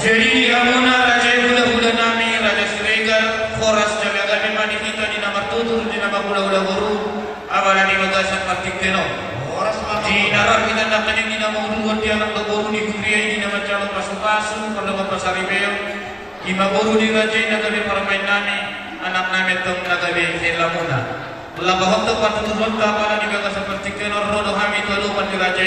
Jadi amuna raja budak-budak nami raja Siregar foras jaga memang kita di nama tutur di nama budak-budak guru abalan di bagasan partikeno di darat kita nakanya di nama urut di anak guru di Guriai di nama calon pasu-pasu pada pasaribeo di guru di raja nagabe parmain nami anak nami tong nagabe helamuna labahon to patuturun ta abalan di bagasan partikeno rodo hami to lupan di raja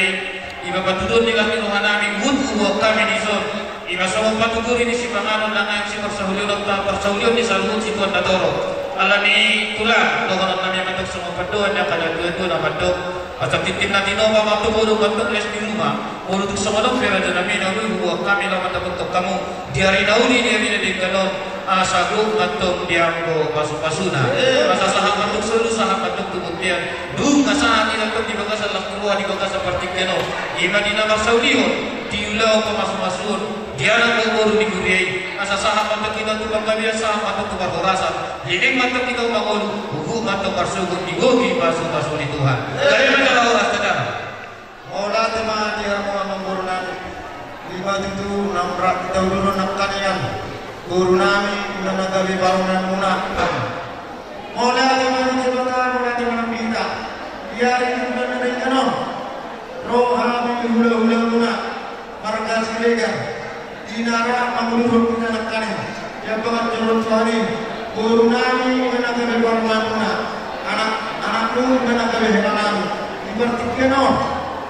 iba patutun di kami nami gudu kami di zon iba sama patutur ini si panganon dengan si persahulio di salun si tuan datoro alami tulang dokonon nami matok semua paduan yang kada dua nama dok atau titim nanti nova waktu baru bentuk les di rumah baru untuk semua dok fera dan nami nawi buat kami lama bentuk kamu di hari dauni di hari di kanon asagu atau diambo pasu-pasuna masa sahabat untuk seluruh sahabat untuk kemudian dung saat ini dapat di bagasan keluar di bagasan partikeno di Madinah Marsaudio di ulau pemasuk-masuk dia nak baru di Guriai asa sahabat kita tu bangga biasa atau tu berdorasan jadi mata kita bangun hukum atau bersyukur di gogi masuk-masuk di Tuhan dari mana orang sedang olah teman dia mau memburunan lima itu nampak kita dulu nakanian guru nami menagawi bangunan munafkan olah teman dia bakal olah teman kita biar itu benar dari kanon roh hami hula-hula munak marga Siregar dinara amulur kita nakani ya banget jalur Tuhan guru nami menagawi bangunan anak lu menagawi helan dipertikeno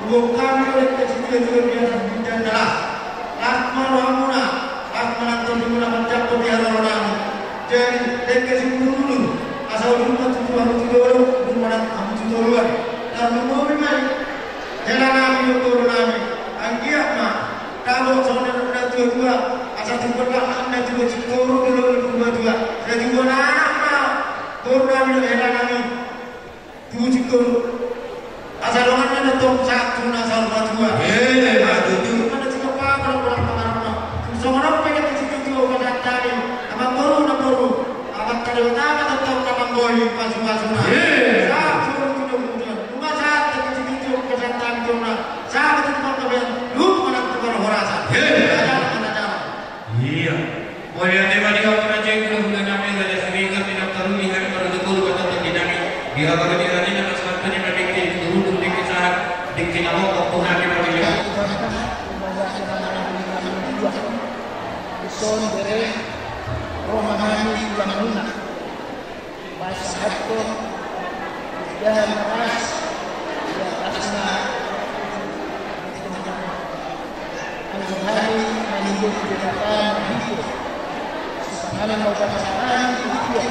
bukan oleh kecil biasa dan dalam asma rohamuna asma nanti guna mencapai di hadapan jadi dekat dulu asal dulu tujuan dulu bukan kamu tujuan dan mau dimana jalan kami guru nami angkiat mah kalau saudara dua asal tujuan anda juga guru dulu dua jadi guna apa guru nami jalan kami tujuh guru asal orangnya datang satu asal dua aduh mana juga apa kalau semua orang pengen itu pada tadi apa baru apa tadi utama datang nama boy masuk-masuk satu kemudian cuma satu itu kesehatan cuma satu kemudian lu mana tukar horasa iya boy yang di kamu aja itu sudah nami dari Siregar tidak tahu ini kan pada betul atau tidak dia baru di hari ini sekarang bikin apa waktu nanti bagaimana? Son dari Romahani Lamuna, bahasa Hatkon, Jahan Ras, ya Asna, Al-Zuhari menyebut kebenaran hidup, sepanganan mau pasangan hidup,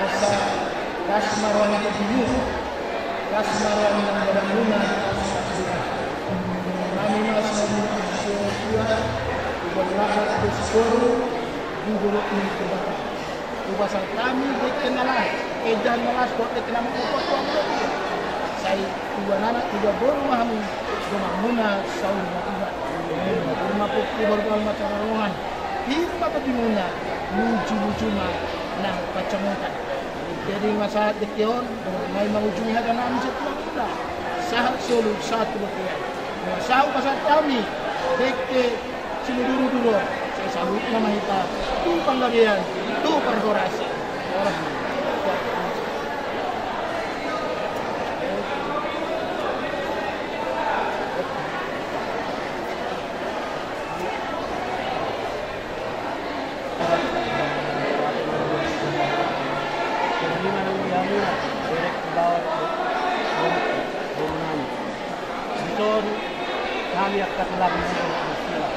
asal Kasmaran hidup. Kasmaran yang berguna kami masih dua berlaku bersoro di buruk ini terbakar ubasal kami dikenalah edan malas kok dikenal saya dua anak tiga rumah kami rumah muna saung rumah putih berjual macam rombongan hingga ke dimuna lucu nah pacamutan jadi masa dekion may mawujudnya kan namin sa tuwa sa solo satu betul sa pasal kami dekke sinuduro sa sabut na mahita tu panggabihan tu perforasi orang kami akan melakukan istilah.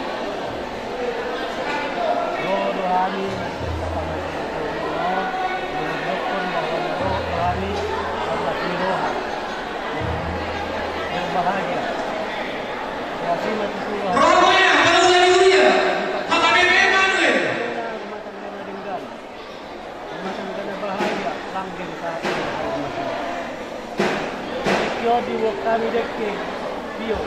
Rohani menunjukkan bahwa rohani adalah roha yang bahagia. Wasilah itu rohnya kalau dari dunia, apa memang itu? Macam mana bahagia langgeng saat ini. Kyo di waktu dekke bio.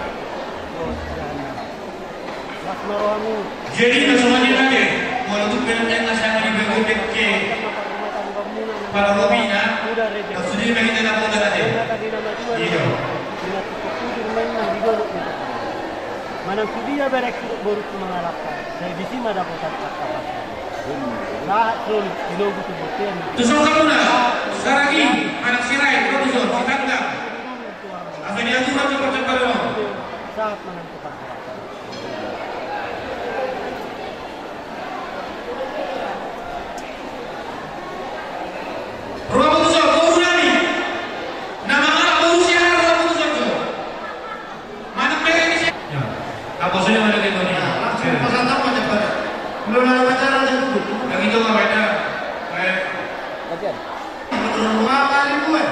Jadi semua ini lagi, walaupun benar nasional di BUMD ke para Robina, maksudnya bagi kita nak muda tadi. Iya. Manang dia berek baru mengalahkan. Saya di sini ada pusat kata. Nah, sul dilogo tu boten. Tusuk kamu na. Saragi anak sirai kau tusuk si tangga. Apa dia tu macam macam kalau. Saat menentukan. Ruang tusuk kau nami. Nama anak baru siapa ruang tusuk tu? Mana mereka ni? Ya. Apa saja mana kita ni? Langsung pasal tamu aja pada. Belum ada pacaran aja dulu. Yang itu apa beda? Bagian. Rumah kali gue.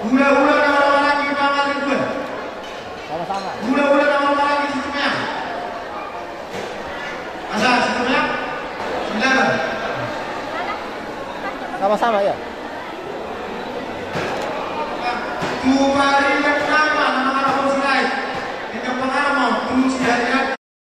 Gula-gula nama lagi kali gue. Sama-sama. Gula-gula nama lagi sistemnya. Masa sistemnya? 9. Sama-sama ya. Tumari nama nama orang sirai. Ini pengalaman. Terus dari